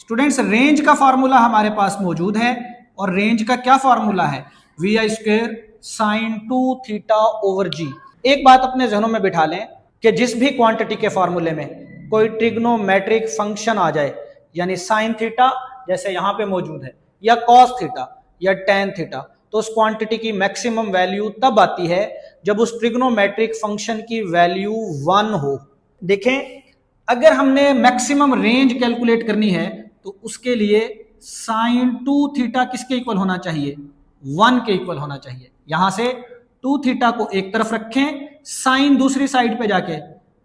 स्टूडेंट्स रेंज का फार्मूला हमारे पास मौजूद है और रेंज का क्या फार्मूला है we I square sine 2 theta over g. एक बात अपने जहनों में बिठा लें कि जिस भी क्वांटिटी के फार्मूले में कोई ट्रिग्नोमेट्रिक फंक्शन आ जाए यानी साइन थीटा जैसे यहां पे मौजूद है या कॉस थीटा या टेन थीटा तो उस क्वांटिटी की मैक्सिमम वैल्यू तब आती है जब उस ट्रिग्नोमेट्रिक फंक्शन की वैल्यू 1 हो। देखें अगर हमने मैक्सिमम रेंज कैलकुलेट करनी है तो उसके लिए साइन 2 थीटा किसके इक्वल होना चाहिए 1 के इक्वल होना चाहिए। यहां से 2 थीटा को एक तरफ रखें साइन दूसरी साइड पे जाके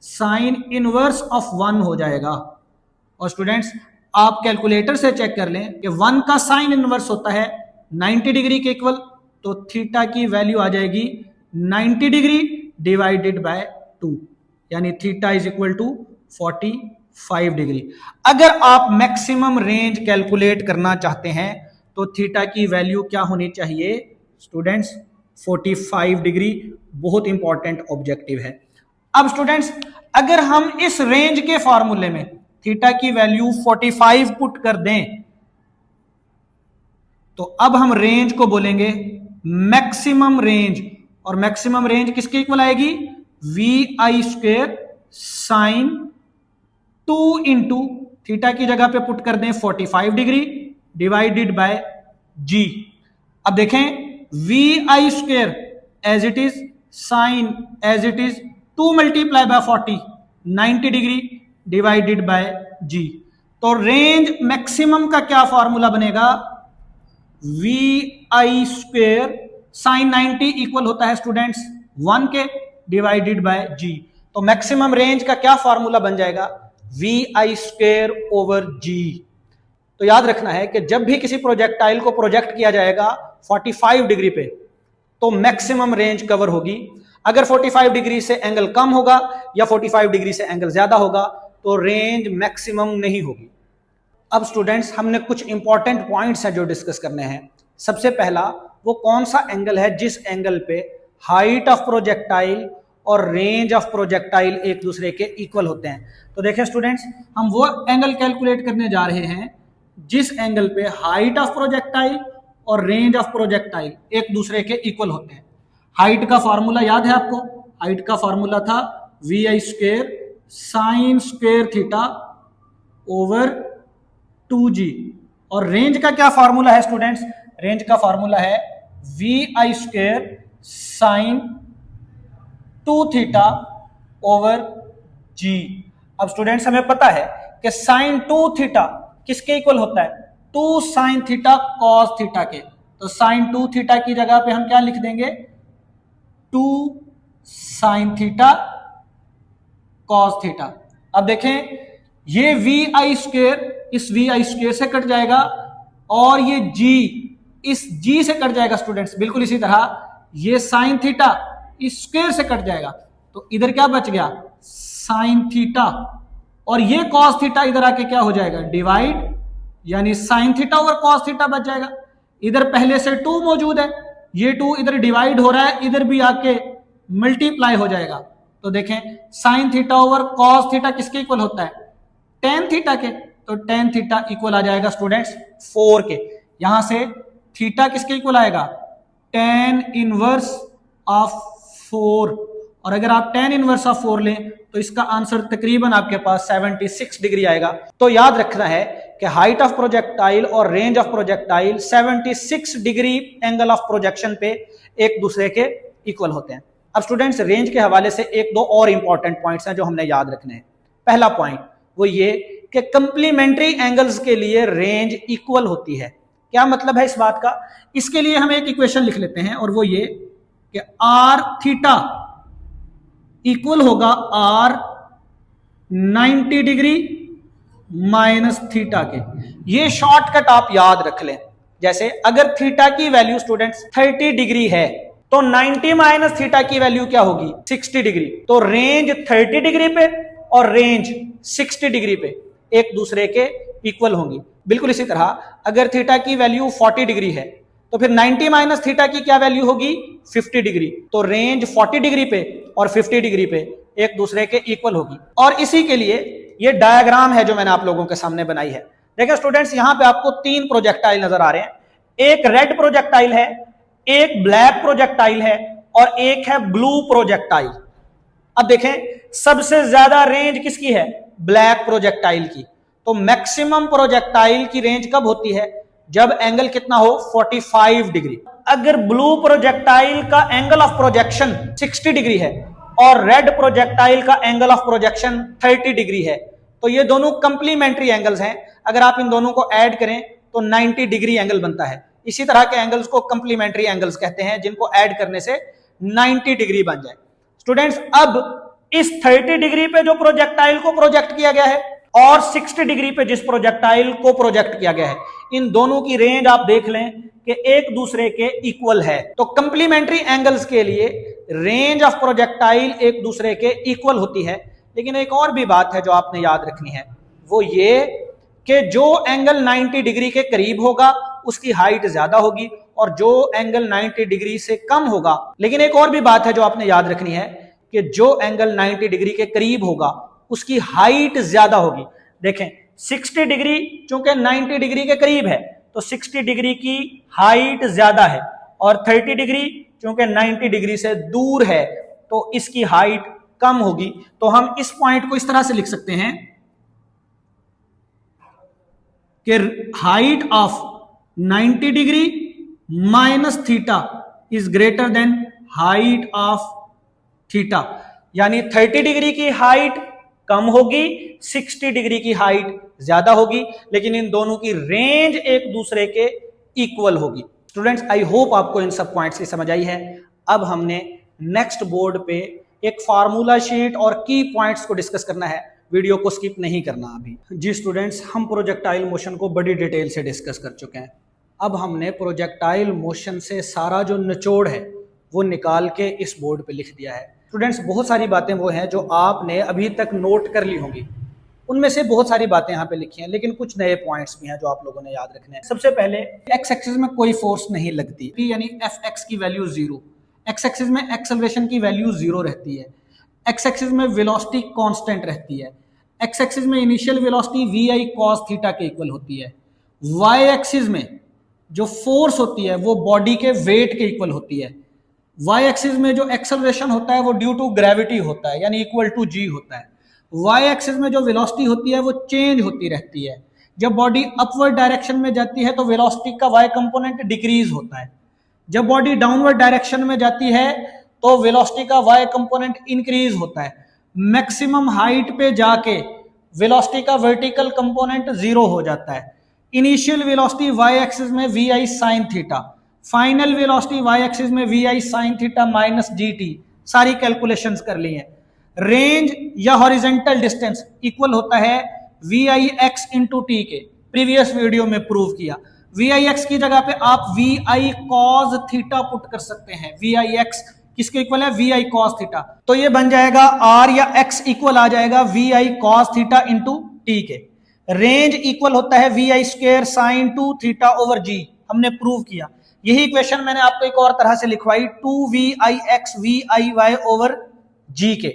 साइन इनवर्स ऑफ 1 हो जाएगा। और स्टूडेंट्स आप कैलकुलेटर से चेक कर लें कि 1 का साइन इनवर्स होता है 90 डिग्री के इक्वल तो थीटा की वैल्यू आ जाएगी 90 डिग्री डिवाइडेड बाय 2 यानी theta is equal to 45 degree. अगर आप मैक्सिमम रेंज कैलकुलेट करना चाहते हैं तो थीटा की वैल्यू क्या होनी चाहिए स्टूडेंट्स 45 डिग्री। बहुत इंपॉर्टेंट ऑब्जेक्टिव है। अब स्टूडेंट्स अगर हम इस रेंज के फॉर्मूले में थीटा की वैल्यू 45 पुट कर दें तो अब हम रेंज को बोलेंगे मैक्सिमम रेंज और मैक्सिमम रेंज किसके इक्वल आएगी we I square sine 2 into theta की जगह पे पुट कर दें 45 डिग्री डिवाइडेड बाय जी। अब देखें v I square as it is sine as it is 2 multiply by 40 90 degree divided by g. तो रेंज मैक्सिमम का क्या फॉर्मूला बनेगा वी आई स्क्वेयर साइन 90 इक्वल होता है स्टूडेंट्स 1 के डिवाइडेड बाय जी। तो मैक्सिमम रेंज का क्या फॉर्मूला बन जाएगा वी आई स्क्वेयर ओवर जी। तो याद रखना है कि जब भी किसी प्रोजेक्टाइल को प्रोजेक्ट किया जाएगा 45 डिग्री पे तो मैक्सिमम रेंज कवर होगी। अगर 45 डिग्री से एंगल कम होगा या 45 डिग्री से एंगल ज्यादा होगा तो रेंज मैक्सिमम नहीं होगी। अब स्टूडेंट्स हमने कुछ इंपॉर्टेंट पॉइंट्स हैं जो डिस्कस करने हैं। सबसे पहला वो कौन सा एंगल है जिस एंगल पे हाइट ऑफ प्रोजेक्टाइल और रेंज ऑफ प्रोजेक्टाइल एक दूसरे के इक्वल होते हैं। तो देखें स्टूडेंट्स, हम वो एंगल कैलकुलेट करने जा रहे हैं जिस एंगल पे हाइट ऑफ प्रोजेक्टाइल और रेंज ऑफ प्रोजेक्टाइल एक दूसरे के इक्वल होते हैं। हाइट का फॉर्मूला याद है आपको? हाइट का फॉर्मूला था vi square sine square theta over 2g। और रेंज का क्या फॉर्मूला है स्टूडेंट्स? रेंज का फॉर्मूला है vi square sine 2 theta over g। अब स्टूडेंट्स हमें पता है कि साइन 2 थीटा किसके इक्वल होता है? 2 साइन थीटा कॉस थीटा के। तो साइन 2 थीटा की जगह पे हम क्या लिख देंगे? 2 साइन थीटा कॉस थीटा। अब देखें, ये vi स्क्वायर इस vi स्क्वायर से कट जाएगा और ये g इस g से कट जाएगा स्टूडेंट्स। बिल्कुल इसी तरह ये साइन थीटा इस स्क्वायर से कट जाएगा, तो इधर क्या बच गया? Sign theta. और ये कॉस थीटा इधर आके क्या हो जाएगा? डिवाइड, यानी sign theta over cos theta बच जाएगा। इधर पहले से 2 मौजूद है, ये 2 इधर डिवाइड हो रहा है, इधर भी आके मल्टीप्लाई हो जाएगा। तो देखें, sign theta over cos theta किसके इक्वल होता है? टेन थीटा के। तो टेन थीटा इक्वल आ जाएगा स्टूडेंट्स 4 के। यहां से थीटा किसके इक्वल आएगा? Tan inverse of 4। और अगर आप टेन इनवर्स ऑफ 4 लें तो इसका आंसर तकरीबन आपके पास 76 डिग्री आएगा। तो याद रखना है कि हाइट ऑफ प्रोजेक्टाइल और range of projectile 76 degree angle of projection पे एक दूसरे के इक्वल होते हैं। अब स्टूडेंट्स, रेंज के हवाले से एक दो और इंपॉर्टेंट पॉइंट्स हैं जो हमने याद रखने हैं। पहला पॉइंट वो ये कि कंप्लीमेंट्री एंगल्स के लिए रेंज इक्वल होती है। क्या मतलब है इस बात का? इसके लिए हम एक इक्वेशन लिख लेते हैं और वो ये कि आर थीटा इक्वल होगा आर 90 डिग्री माइनस थीटा के। ये शॉर्टकट आप याद रख लें। जैसे अगर थीटा की वैल्यू स्टूडेंट्स 30 डिग्री है तो 90 माइनस थीटा की वैल्यू क्या होगी? 60 डिग्री। तो रेंज 30 डिग्री पे और रेंज 60 डिग्री पे एक दूसरे के इक्वल होंगी। बिल्कुल इसी तरह अगर थीटा की वैल्यू 40 डिग्री है तो फिर 90 माइनस थीटा की क्या वैल्यू होगी? 50 डिग्री। तो रेंज 40 डिग्री पे और 50 डिग्री पे एक दूसरे के इक्वल होगी। और इसी के लिए ये डायग्राम है जो मैंने आप लोगों के सामने बनाई है। देखिए स्टूडेंट्स, यहां पे आपको 3 प्रोजेक्टाइल नजर आ रहे हैं। एक रेड प्रोजेक्टाइल है, एक ब्लैक प्रोजेक्टाइल है और एक है ब्लू प्रोजेक्टाइल। अब देखें, सबसे ज्यादा रेंज किसकी है? ब्लैक प्रोजेक्टाइल की। तो मैक्सिमम प्रोजेक्टाइल की रेंज कब होती है? जब एंगल कितना हो? 45 डिग्री। अगर ब्लू प्रोजेक्टाइल का एंगल ऑफ प्रोजेक्शन 60 डिग्री है और रेड प्रोजेक्टाइल का एंगल ऑफ प्रोजेक्शन 30 डिग्री है, तो ये दोनों कंप्लीमेंट्री एंगल्स हैं। अगर आप इन दोनों को ऐड करें तो 90 डिग्री एंगल बनता है। इसी तरह के एंगल्स को कंप्लीमेंट्री एंगल्स कहते हैं, जिनको ऐड करने से 90 डिग्री बन जाए। स्टूडेंट्स, अब इस 30 डिग्री पे जो प्रोजेक्टाइल को प्रोजेक्ट किया गया है और 60 डिग्री पे जिस प्रोजेक्टाइल को प्रोजेक्ट किया गया है, इन दोनों की रेंज आप देख लें कि एक दूसरे के इक्वल है। तो कंप्लीमेंट्री एंगल्स के लिए रेंज ऑफ प्रोजेक्टाइल एक दूसरे के इक्वल होती है। लेकिन एक और भी बात है जो आपने याद रखनी है, वो ये कि जो एंगल 90 डिग्री के करीब होगा उसकी हाइट ज्यादा होगी और जो एंगल 90 डिग्री से कम होगा। लेकिन एक और भी बात है जो आपने याद रखनी है कि जो एंगल 90 डिग्री के करीब होगा उसकी हाइट ज्यादा होगी। देखें, 60 डिग्री चूंकि 90 डिग्री के करीब है तो 60 डिग्री की हाइट ज्यादा है और 30 डिग्री चूंकि 90 डिग्री से दूर है तो इसकी हाइट कम होगी। तो हम इस पॉइंट को इस तरह से लिख सकते हैं कि height of 90 degree minus theta is greater than height of theta. यानी 30 डिग्री की हाइट कम होगी, 60 डिग्री की हाइट ज्यादा होगी, लेकिन इन दोनों की रेंज एक दूसरे के इक्वल होगी। स्टूडेंट्स, आई होप आपको इन सब पॉइंट्स की समझ आई है। अब हमने नेक्स्ट बोर्ड पे एक फार्मूला शीट और की पॉइंट्स को डिस्कस करना है। वीडियो को स्किप नहीं करना अभी। जी स्टूडेंट्स, हम प्रोजेक्टाइल मोशन को बड़ी डिटेल से डिस्कस कर चुके हैं। अब हमने प्रोजेक्टाइल मोशन से सारा जो निचोड़ है वो निकाल के इस बोर्ड पे लिख दिया है। स्टूडेंट्स, बहुत सारी बातें वो हैं जो आपने अभी तक नोट कर ली होंगी। उनमें से बहुत सारी बातें यहाँ पे लिखी हैं, लेकिन कुछ नए पॉइंट्स भी हैं जो आप लोगों ने याद रखने हैं। सबसे पहले एक्स एक्सिस में कोई फोर्स नहीं लगती, यानी एफ एक्स की वैल्यू जीरो, एक्स एक्सिस में एक्सेलरेशन की वैल्यू जीरो रहती है, एक्स एक्सिस में वेलोसिटी कांस्टेंट रहती है, एक्स एक्सिस में इनिशियल वेलोसिटी वी आई कॉस थीटा के इक्वल होती है, वाई एक्सिस में जो फोर्स होती है वो बॉडी के वेट के इक्वल होती है, वाई एक्सिस में जो एक्सेलरेशन होता है वो ड्यू टू ग्रेविटी होता है, यानी इक्वल टू जी होता है, वाई एक्सिस में जो वेलोसिटी होती है वो चेंज होती रहती है। जब बॉडी अपवर्ड डायरेक्शन में जाती है तो वेलोसिटी का वाई कंपोनेंट डिक्रीज होता है, जब बॉडी डाउनवर्ड डायरेक्शन में जाती है तो वेलोसिटी का वाई कंपोनेंट इंक्रीज होता है। मैक्सिमम हाइट पे जाके वेलोसिटी का वर्टिकल कंपोनेंट जीरो हो जाता है। इनिशियल वेलोसिटी वाई एक्सिस में वी आई sine theta, final velocity y axis में वी आई साइन थीटा माइनस जी टी, सारी कैलकुलेशंस कर ली हैं। रेंज या हॉरिजेंटल डिस्टेंस इक्वल होता है we I X into T के, प्रीवियस वीडियो में प्रूव किया। वी आई एक्स की जगह पे आप वी आई कॉस थीटा पुट कर सकते हैं, वी आई एक्स किसके इक्वल है, वी आई कॉस थीटा, तो ये बन जाएगा आर या एक्स इक्वल आ जाएगा we I cos theta into T के। रेंज इक्वल होता है we I square sine two theta over g, हमने प्रूव किया। यही इक्वेशन मैंने आपको एक और तरह से लिखवाई, two we I x v I y over g के।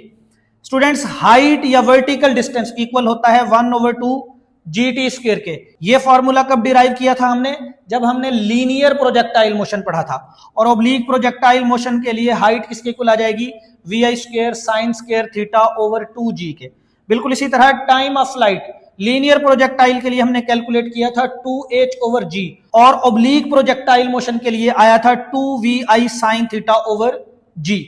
स्टूडेंट्स हाइट या वर्टिकल डिस्टेंस इक्वल होता है 1/2 जी टी स्क्वायर के। ये फॉर्मूला कब डिराइव किया था हमने, जब हमने लीनियर प्रोजेक्टाइल मोशन पढ़ा था। और ऑब्लिक प्रोजेक्टाइल मोशन के लिए हाइट किसके इक्वल आ जाएगी, वी आई square sine square theta over 2g के। बिल्कुल इसी तरह time of flight linear projectile के लिए हमने कैलकुलेट किया था 2h ओवर जी, और ऑब्लिक प्रोजेक्टाइल मोशन के लिए आया था 2vi साइन थीटा ओवर जी।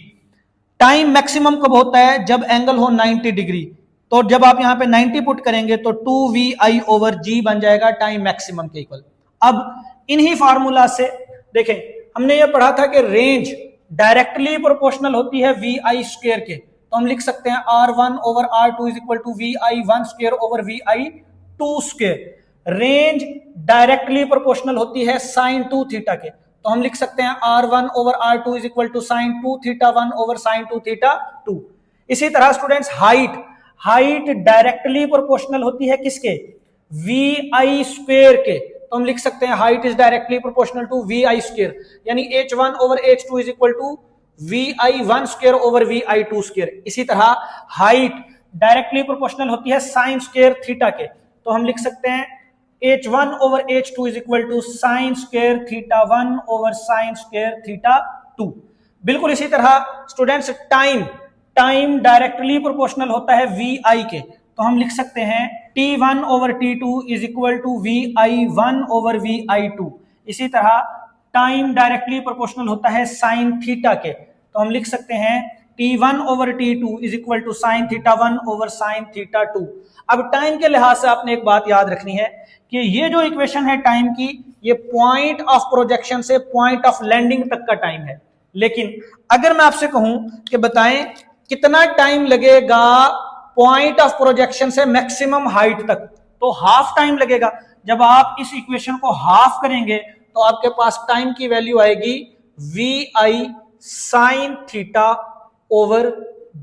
टाइम मैक्सिमम कब होता है, जब एंगल हो 90 डिग्री, तो जब आप यहां पे 90 पुट करेंगे तो 2vi ओवर जी बन जाएगा टाइम मैक्सिमम के इक्वल। अब इन्हीं फार्मूला से देखें, हमने ये पढ़ा था कि रेंज डायरेक्टली प्रोपोर्शनल होती है वी आई स्क्वायर के, तो हम लिख सकते हैं R1 over R2 is equal to we I one square over V I two square. Range directly proportional होती है साइन 2 थीटा के, तो हम लिख सकते हैं R1 over R2 is equal to sine 2 theta 1 over sine 2 theta 2। इसी तरह स्टूडेंट्स हाइट डायरेक्टली प्रोपोर्शनल होती है किसके, वी आई स्क्वायर के, तो हम लिख सकते हैं height is directly proportional to we I square, यानी h1 over h2 is equal to we I one square over V I two square. इसी तरह हाइट डायरेक्टली प्रोपोर्शनल होती है साइन स्क्वायर थीटा के, तो हम लिख सकते हैं h1 over h2 is equal to sine square theta 1 over sine square theta 2। बिल्कुल इसी तरह स्टूडेंट्स टाइम डायरेक्टली प्रोपोर्शनल होता है वी आई के, तो हम लिख सकते हैं t1 over t2 is equal to we I one over V I two. इसी तरह टाइम डायरेक्टली प्रोपोर्शनल होता है साइन थीटा के, तो हम लिख सकते हैं t1 over t2 is equal to sine theta 1 over sine theta 2। अब टाइम के लिहाज से आपने एक बात याद रखनी है कि ये जो इक्वेशन है टाइम की, ये पॉइंट ऑफ प्रोजेक्शन से पॉइंट ऑफ लैंडिंग तक का टाइम है। लेकिन अगर मैं आपसे कहूं कि बताएं कितना टाइम लगेगा पॉइंट ऑफ प्रोजेक्शन से मैक्सिमम हाइट तक, तो हाफ टाइम लगेगा। जब आप इस इक्वेशन को हाफ करेंगे तो आपके पास टाइम की वैल्यू आएगी we I sine theta over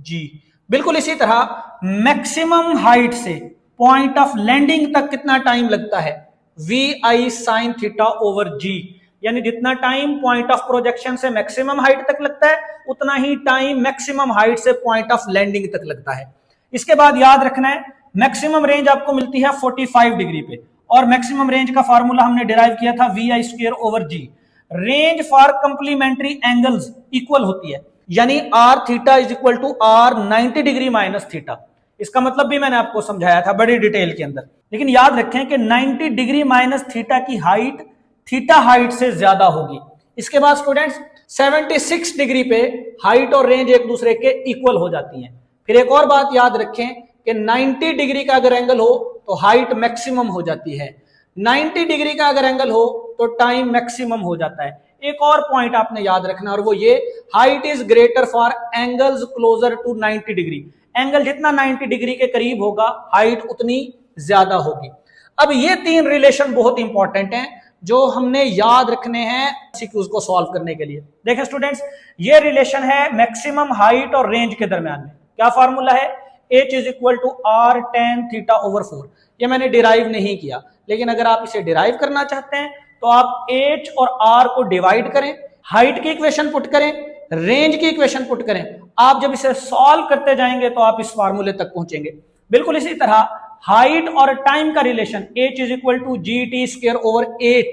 g. बिल्कुल इसी तरह मैक्सिमम हाइट से पॉइंट ऑफ लैंडिंग तक कितना टाइम लगता है, we I sine theta over g, यानी जितना टाइम पॉइंट ऑफ प्रोजेक्शन से मैक्सिमम हाइट तक लगता है उतना ही टाइम मैक्सिमम हाइट से पॉइंट ऑफ लैंडिंग तक लगता है। इसके बाद याद रखना है मैक्सिमम रेंज आपको मिलती है 45 डिग्री पे, और मैक्सिमम रेंज का फार्मूला हमने डिराइव किया था V I square over G. Range for complementary angles equal होती है, यानी R theta is equal to R 90 degree minus theta. इसका मतलब भी मैंने आपको समझाया था बड़ी डिटेल के अंदर, लेकिन याद रखें कि 90 डिग्री माइनस थीटा की हाइट थीटा हाइट से ज्यादा होगी। इसके बाद स्टूडेंट्स 76 डिग्री पे हाइट और रेंज एक दूसरे के इक्वल हो जाती हैं। फिर एक और बात याद रखें कि 90 डिग्री का अगर एंगल हो तो हाइट मैक्सिमम हो जाती है, 90 डिग्री का अगर एंगल हो तो टाइम मैक्सिमम हो जाता है। एक और पॉइंट आपने याद रखना, और वो ये height is greater for angles closer to 90 degree. Angle जितना 90 डिग्री के करीब होगा हाइट उतनी ज्यादा होगी। अब ये तीन रिलेशन बहुत इंपॉर्टेंट हैं जो हमने याद रखने हैं सीक्यूज को सॉल्व करने के लिए। देखें स्टूडेंट्स, ये रिलेशन है मैक्सिमम हाइट और रेंज के दरमियान में। क्या फार्मूला है, h is equal to r tan theta over 4। ये मैंने डिराइव नहीं किया, लेकिन अगर आप इसे डिराइव करना चाहते हैं तो आप h और r को डिवाइड करें, हाइट की इक्वेशन पुट करें, रेंज की इक्वेशन पुट करें। आप जब इसे सॉल्व करते जाएंगे तो आप इस फार्मूले तक पहुंचेंगे। बिल्कुल इसी तरह हाइट और टाइम का relation h is equal to G T square over 8,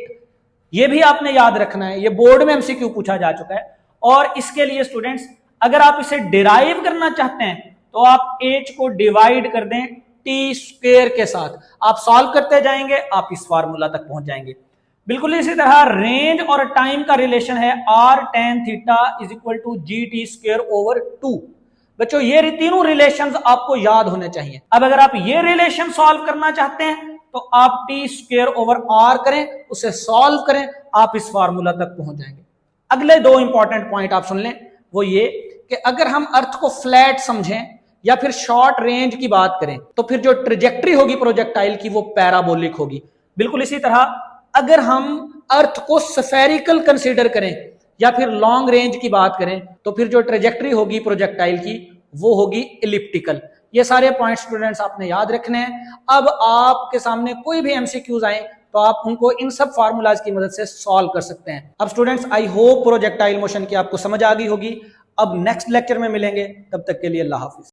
ये भी आपने याद रखना है, ये बोर्ड में एमसीक्यू पूछा जा चुका है। और इसके लिए स्टूडेंट्स अगर आप इसे डिराइव करना चाहते हैं तो आप h को डिवाइड कर दें टी स्क्वायर के साथ, आप सॉल्व करते जाएंगे, आप इस फार्मूला तक पहुंच जाएंगे। बिल्कुल इसी तरह रेंज और टाइम का रिलेशन है r tan theta is equal to G T square over 2। बच्चों ये तीनों रिलेशंस आपको याद होने चाहिए। अब अगर आप ये रिलेशन सॉल्व करना चाहते हैं तो आप टी स्क्वायर ओवर r करें, उसे सॉल्व करें, आप इस फार्मूला तक पहुंच जाएंगे। अगले दो इंपॉर्टेंट पॉइंट आप सुन लें, वो ये कि अगर हम अर्थ को फ्लैट समझें या फिर शॉर्ट रेंज की बात करें तो फिर जो ट्रेजेक्टरी होगी प्रोजेक्टाइल की वो पैराबोलिक होगी। बिल्कुल इसी तरह अगर हम अर्थ को स्फेरिकल कंसीडर करें या फिर लॉन्ग रेंज की बात करें तो फिर जो ट्रेजेक्टरी होगी प्रोजेक्टाइल की वो होगी इलिप्टिकल। ये सारे पॉइंट स्टूडेंट्स आपने याद रखने हैं। अब आपके सामने कोई भी एमसीक्यूज आए तो आप उनको इन सब फार्मूलाज की मदद से सॉल्व कर सकते हैं। अब students I hope projectile motion की आपको समझ आ गई होगी। अब नेक्स्ट लेक्चर में मिलेंगे, तब तक के लिए अल्लाह हाफिज।